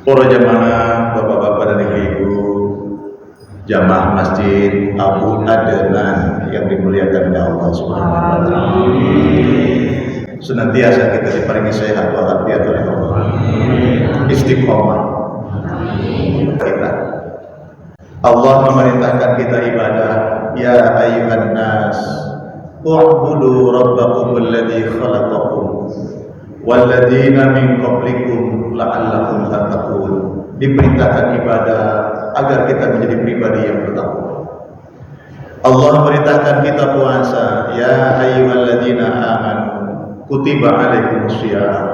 Para jamaah, bapak-bapak dan ibu-ibu, jamaah Masjid Abu Adnan yang dimuliakan oleh Allah Subhanahu wa taala. Senantiasa kita diparingi sehat walafiat oleh Allah. Istiqomah. Kita. Allah memerintahkan kita ibadah, ya ayyuhan nas, u'budu rabbakum alladzi khalaqakum walladzina min qablikum la'allakum tattaqun. Diperintahkan ibadah agar kita menjadi pribadi yang bertakwa. Allah memerintahkan kita puasa, ya ayyuhalladzina amanu kutiba alaikumusiyam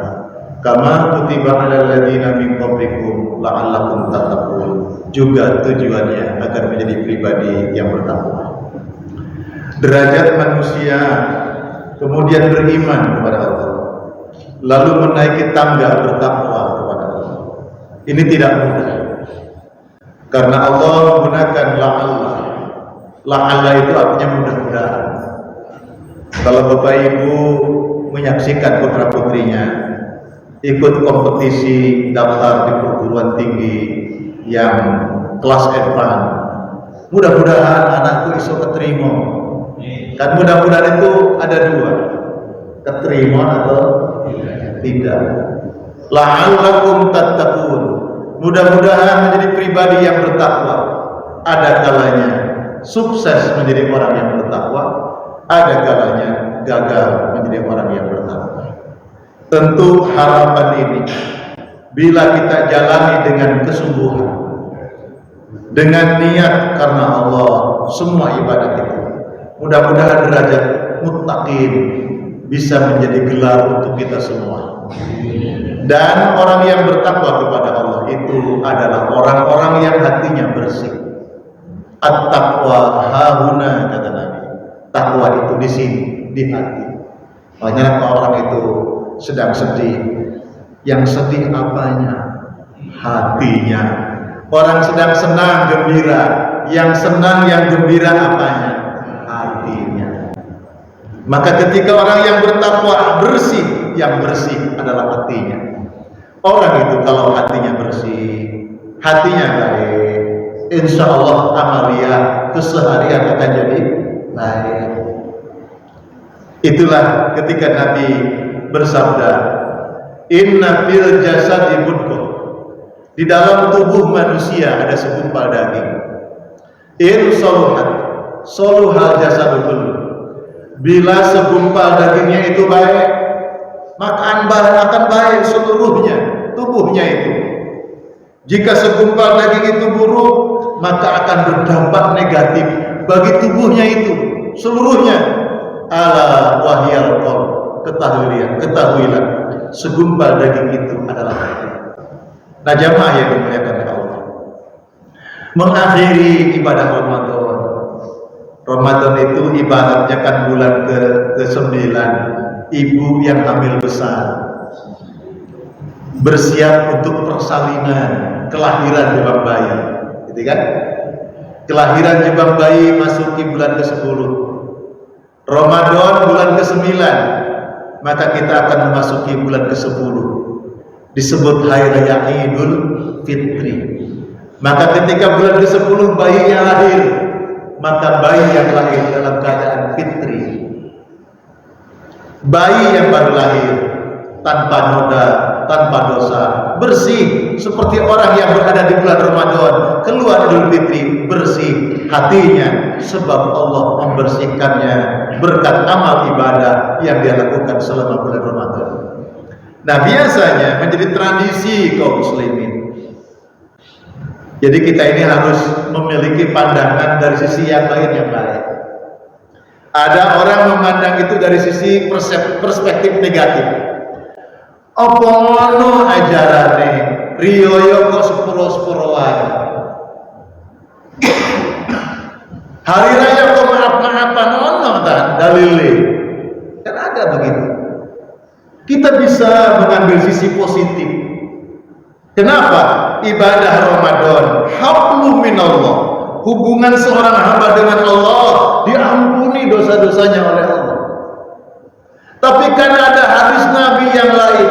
kama kutiba alal ladzina min qablikum la'allakum tattaqun. Juga tujuannya agar menjadi pribadi yang bertakwa. Derajat manusia kemudian beriman kepada Allah, lalu menaiki tangga bertakwa kepada Allah. Ini tidak mudah, karena Allah menggunakan la'alla. La'alla itu artinya mudah-mudahan. Kalau Bapak Ibu menyaksikan putra putrinya ikut kompetisi daftar di perguruan tinggi yang kelas advance, mudah-mudahan anakku iso keterima. Kan mudah-mudahan itu ada dua, keterima atau tidak. La'allakum tattaqun, mudah-mudahan menjadi pribadi yang bertakwa. Ada kalanya sukses menjadi orang yang bertakwa, ada kalanya gagal menjadi orang yang bertakwa. Tentu harapan ini bila kita jalani dengan kesungguhan, dengan niat karena Allah, semua ibadah itu, mudah-mudahan derajat muttaqin bisa menjadi gelar untuk kita semua. Dan orang yang bertakwa kepada Allah itu adalah orang-orang yang hatinya bersih. At-taqwa hahuna, kata Nabi. Takwa itu di sini, di hati. Makanya kalau orang itu sedang sedih, yang sedih apanya? Hatinya. Orang sedang senang, gembira, yang senang, yang gembira apanya? Hatinya. Maka ketika orang yang bertakwa bersih, yang bersih adalah hatinya. Orang itu kalau hatinya bersih, hatinya baik, insya Allah amalia keseharian akan jadi baik. Itulah ketika Nabi bersabda, inna fil jasadi mudghah, di dalam tubuh manusia ada segumpal daging. In saluhat saluhal jasadu kullu, bila segumpal dagingnya itu baik, maka akan baik seluruhnya tubuhnya itu. Jika segumpal daging itu buruk, maka akan berdampak negatif bagi tubuhnya itu seluruhnya. Ala wahyal qalb, ketahuilah segumpal daging itu adalah hati. Nah, jamaah yang dimuliakan oleh Allah, mengakhiri ibadah Ramadan. Ramadan itu ibaratnya kan bulan ke-9, ibu yang hamil besar bersiap untuk persalinan, kelahiran jabang bayi, gitu kan? Kelahiran jabang bayi masuki bulan ke-10, Ramadan bulan ke-9, maka kita akan memasuki bulan ke-10, disebut Hari Raya Idul Fitri. Maka ketika bulan ke-10 bayinya lahir, maka bayi yang lahir dalam keadaan fitri, bayi yang baru lahir tanpa noda, tanpa dosa, bersih seperti orang yang berada di bulan Ramadan, keluar Idul Fitri bersih hatinya, sebab Allah membersihkannya berkat amal ibadah yang dia lakukan selama bulan Ramadan. Nah, biasanya menjadi tradisi kaum muslimin, jadi kita ini harus memiliki pandangan dari sisi yang lain yang baik. Ada orang memandang itu dari sisi perspektif negatif. Apa ngono ajarane riyoyo kok sepuro-sepuroan, hari raya kok maaf-maafan ono ta dalile. Kan ada begitu. Kita bisa mengambil sisi positif. Kenapa? Ibadah Ramadan hablum minallah, hubungan seorang hamba dengan Allah, diampuni dosa-dosanya oleh Allah. Tapi kan ada hadis Nabi yang lain,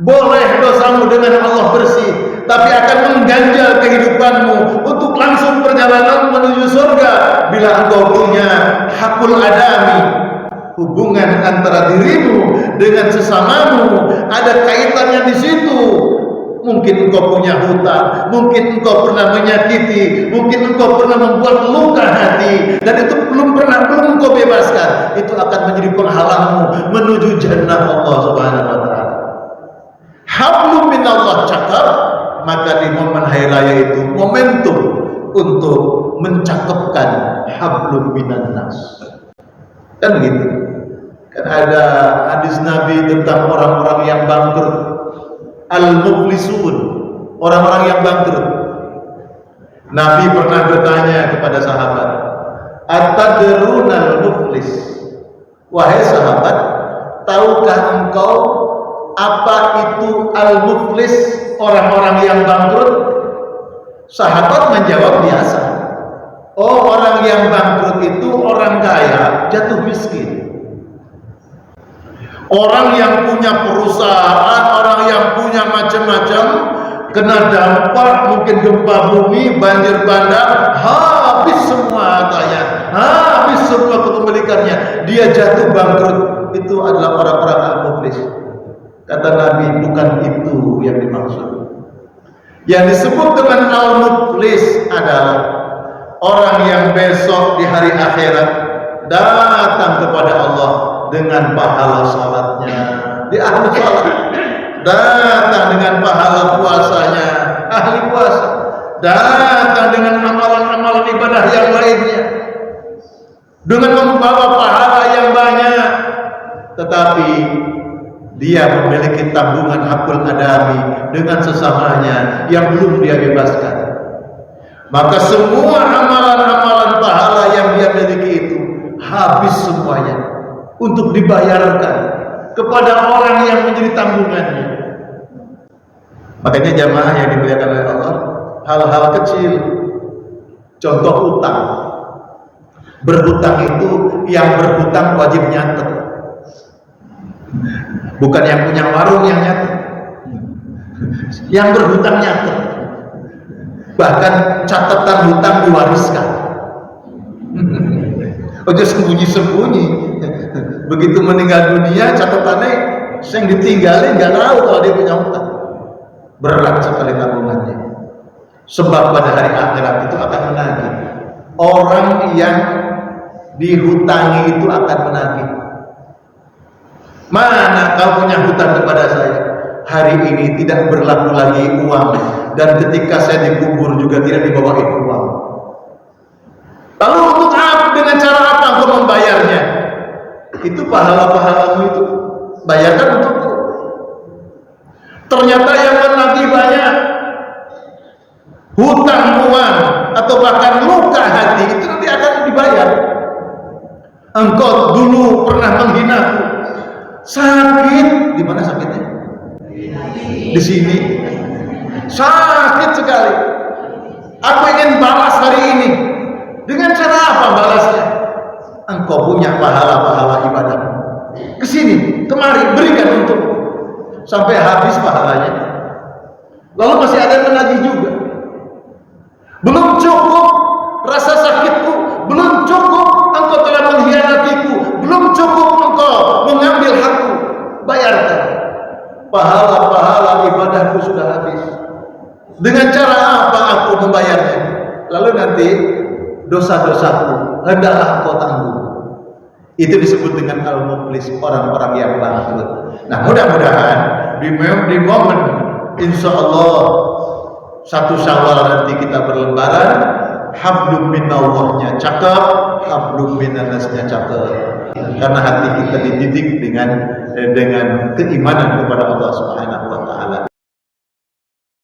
Boleh dosamu dengan Allah bersih, tapi akan mengganjal kehidupanmu untuk langsung perjalanan menuju surga bila engkau punya hakul adami, hubungan antara dirimu dengan sesamamu ada kaitannya di situ. Mungkin engkau punya hutang, mungkin engkau pernah menyakiti, mungkin engkau pernah membuat luka hati, dan itu belum engkau bebaskan. Itu akan menjadi penghalangmu menuju jannah Allah Subhanahu wa taala. Hablum minallah cakap, maka di momen hari raya itu momentum untuk mencakapkan hablum minannas. Kan begitu. Kan ada hadis Nabi tentang orang-orang yang bangkrut. Al-muflisun, orang-orang yang bangkrut. Nabi pernah bertanya kepada sahabat, "Atadrunal muflis?" Wahai sahabat, tahukah engkau apa itu al-muflis, orang-orang yang bangkrut? Sahabat menjawab biasa. Oh, orang yang bangkrut itu orang kaya jatuh miskin. Orang yang punya perusahaan, orang yang punya macam-macam, kena dampak mungkin gempa bumi, banjir bandang, habis semua hartanya, habis semua kepemilikannya, dia jatuh bangkrut. Itu adalah orang-orang al-muflis. Kata Nabi, bukan itu yang dimaksud. Yang disebut dengan al-muflis adalah orang yang besok di hari akhirat datang kepada Allah dengan pahala salatnya, di ahli salat, datang dengan pahala puasanya, ahli puasa, datang dengan amalan-amalan ibadah yang lainnya, dengan membawa pahala yang banyak, tetapi dia memiliki tabungan hakul adami dengan sesamanya yang belum dia bebaskan. Maka semua amalan-amalan pahala yang dia miliki itu habis semuanya untuk dibayarkan kepada orang yang menjadi tanggungannya. Makanya jamaah yang dimuliakan oleh Allah, hal-hal kecil, contoh utang. Berhutang itu, yang berhutang wajib nyatet, bukan yang punya warung yang nyatet. Yang berhutang nyatet. Bahkan catatan hutang diwariskan. Ojo sembunyi-sembunyi. Begitu meninggal dunia, catatannya yang ditinggalin nggak tahu kalau dia punya hutang. Berat sekali tanggungannya. Sebab pada hari akhirat itu akan menagih. Orang yang dihutangi itu akan menagih. Mana kau punya hutang kepada saya? Hari ini tidak berlaku lagi uang, dan ketika saya dikubur juga tidak dibawain uang. Lalu untuk apa? Dengan cara apa engkau membayarnya? Itu pahala-pahalamu itu bayarkan untukku. Ternyata yang menagih banyak, hutang uang atau bahkan luka hati itu nanti akan dibayar. Engkau dulu pernah menghinaku, sakit. Di mana sakitnya? Di sini. Sakit sekali. Aku ingin balas hari ini. Dengan cara apa balasnya? Engkau punya pahala-pahala ibadah. Kesini, kemari, berikan untuk sampai habis pahalanya. Lalu masih ada yang menagih juga. Belum cukup rasa sakitku, belum cukup engkau telah mengkhianatiku, belum cukup engkau mengambil hakku. Bayarkan. Pahala-pahala ibadahku sudah habis. Dengan cara apa aku membayarnya? Lalu nanti dosa-dosaku hendaklah engkau tanggung. Itu disebut dengan al-muflis, orang-orang yang bangkrut. Nah, mudah-mudahan di momen insya Allah 1 Syawal nanti kita berlebaran, hablum minallahnya cakep, hablum minannasnya cakep. Karena hati kita dididik dengan keimanan kepada Allah Subhanahu